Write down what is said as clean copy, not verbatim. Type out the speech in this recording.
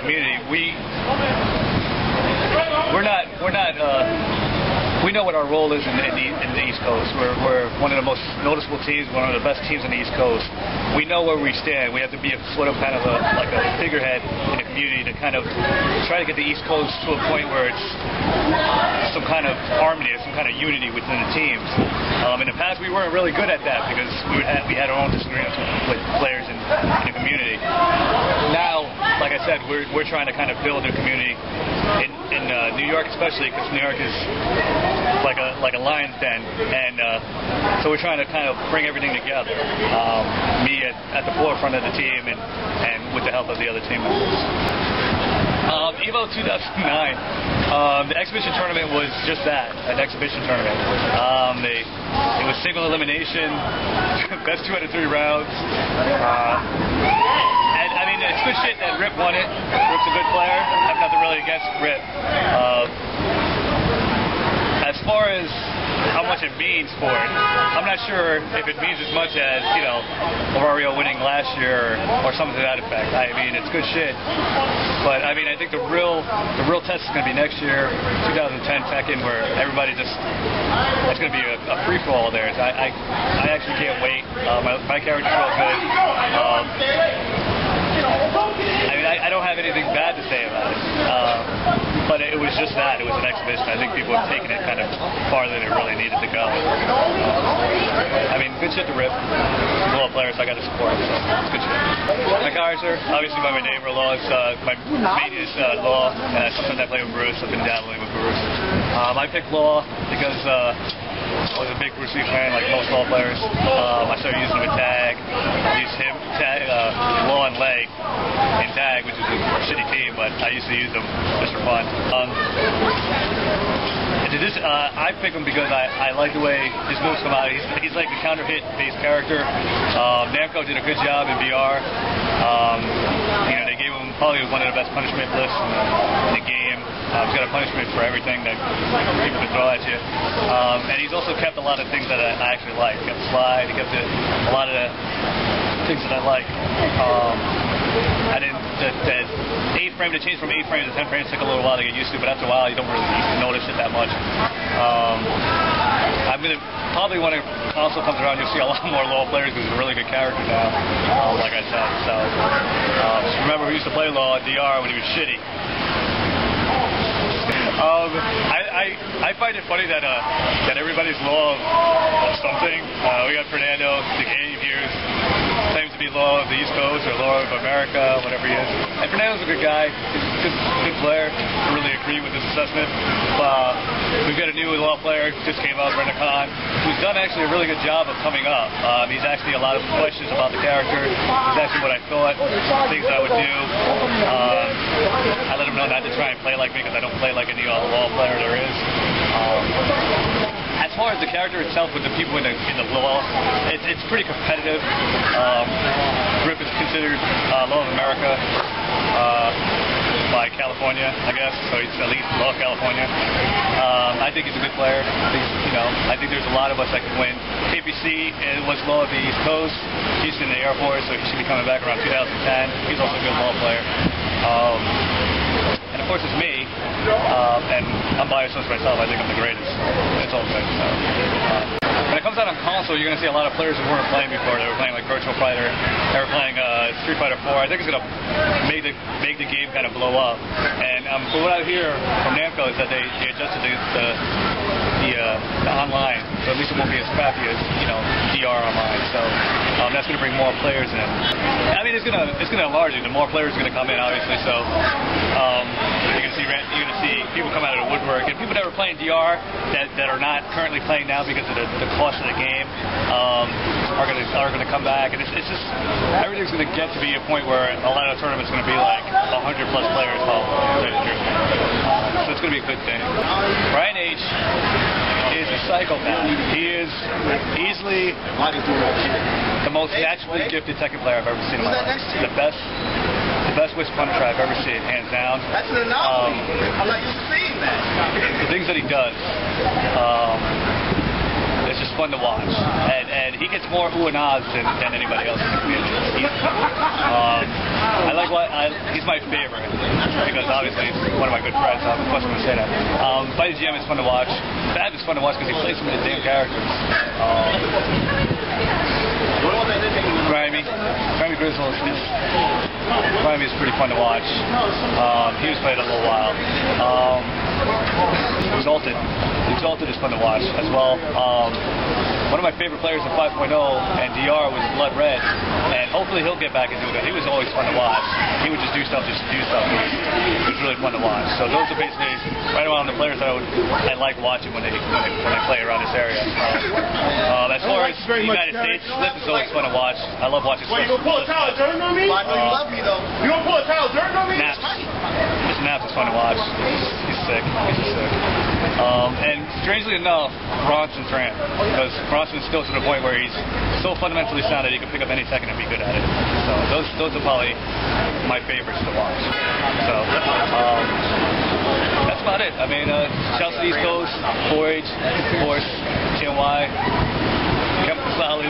community, we know what our role is in the East Coast. We're one of the most noticeable teams, one of the best teams on the East Coast. We know where we stand. We have to be a sort of kind of like a figurehead in the community to kind of try to get the East Coast to a point where it's some kind of harmony, some kind of unity within the teams. In the past, we weren't really good at that because we had our own disagreements with players in the community. Now, like I said, we're trying to kind of build a community in New York, especially because New York is like a lion's den, and so we're trying to kind of bring everything together. Me at the forefront of the team, and with the help of the other team members. Evo 2009, the exhibition tournament was just that, an exhibition tournament. It was single elimination, best 2 out of 3 rounds. And I mean, it's good shit that Rip won it. Rip's a good player. I have nothing really against Rip. As far as how much it means for it, I'm not sure if it means as much as, you know, Mario winning last year or something to that effect. I mean, it's good shit, but I mean, I think the real test is going to be next year, 2010 Tekken, where everybody it's going to be a free for all there. I actually can't wait. My character's real good. I mean, I don't have anything bad to say about it. But it was just that. It was an exhibition. I think people have taken it kind of farther than it really needed to go. I mean, good shit to Rip. He's a little player, so I got to support him, so it's good shit. My character, obviously by my neighbor Law, my main is Law, and sometimes I play with Bruce. I've been dabbling with Bruce. I picked Law because I was a big Bruce Lee fan, like most Law players. I started using him in tag. I used him, Law and Leg in tag, which is a shitty team, but I used to use them just for fun. I pick him because I like the way his moves come out. He's like a counter hit based character. Namco did a good job in VR. You know, they gave him probably one of the best punishment lists in the game. He's got a punishment for everything that people can throw at you. And he's also kept a lot of things that I actually like. He kept the slide, he kept a lot of the things that I like. The 8 frame, to change from 8 frames to 10 frames took a little while to get used to, but after a while you don't really notice it that much. I'm going to probably, when a console comes around, you'll see a lot more Law players because he's a really good character now, like I said. So just remember, we used to play Law at DR when he was shitty. I find it funny that everybody's Law of something. We got Fernando, the game here's claims to be Law of the East Coast or Law of America, whatever he is. And Fernando's a good guy. He's a good player. I really agree with this assessment. We've got a new Law player, just came out, Brendan Khan, who's done actually a really good job of coming up. He's asked me a lot of questions about the character. He's asked me what I thought, things I would do. I let him know not to try and play like me because I don't play like any other Law player there is. As far as the character itself with the people in the Law, it's pretty competitive. Rip is considered Law of America by California, I guess, so he's at least Law of California. I think he's a good player. I think there's a lot of us that can win. KPC was Law of the East Coast. He's in the Air Force, so he should be coming back around 2010. He's also a good Law player. And of course it's me, and I'm biased against myself. I think I'm the greatest. It's all good. So, when it comes out on console, you're going to see a lot of players who weren't playing before. They were playing like Virtual Fighter. They were playing Street Fighter 4. I think it's going to make the game kind of blow up. And from what I hear from Namco is that they adjusted the online, so at least it won't be as crappy as DR online. So that's going to bring more players in. I mean, it's going to enlarge it. The more players are going to come in, obviously. So you're going to see people come out of the woodwork, and people that were playing DR that are not currently playing now because of the cost of the game are going to come back, and it's just everything's going to get to be a point where a lot of the tournaments are going to be like 100+ players all so it's going to be a good thing. Brian H. is a psychopath. He is easily the most naturally gifted Tekken player I've ever seen in my life. The best West Punisher I've ever seen, hands down. That's an anomaly. I'm not used to seeing that. The things that he does, it's just fun to watch. And he gets more ooh and ahs than anybody else in the community. He's my favorite because obviously he's one of my good friends. Of course I'm going to say that. Fighting GM is fun to watch. Fab is fun to watch because he plays some of the damn characters. Grimy Grizzle is pretty fun to watch. He was played a little while. Exalted is fun to watch as well. One of my favorite players in 5.0 and DR was Blood Red, and hopefully he'll get back into it. He was always fun to watch. He would just do stuff just to do stuff. It was really fun to watch. So those are basically right around the players that I like watching when they play around this area. As far as the United States, Slip is always fun to watch. I love watching Slip. You gonna pull a Tyler Durden on me? I know you love me though. You gonna pull a Tyler Durden on me? Naps is fun to watch. He's sick. He's sick. And strangely enough, Bronson's Ram, because Bronson's still to the point where he's so fundamentally sound that he can pick up any Tekken and be good at it. So those are probably my favorites to watch. So that's about it. I mean, shouts to the East Coast, 4-H, of course, TNY, kept it solid.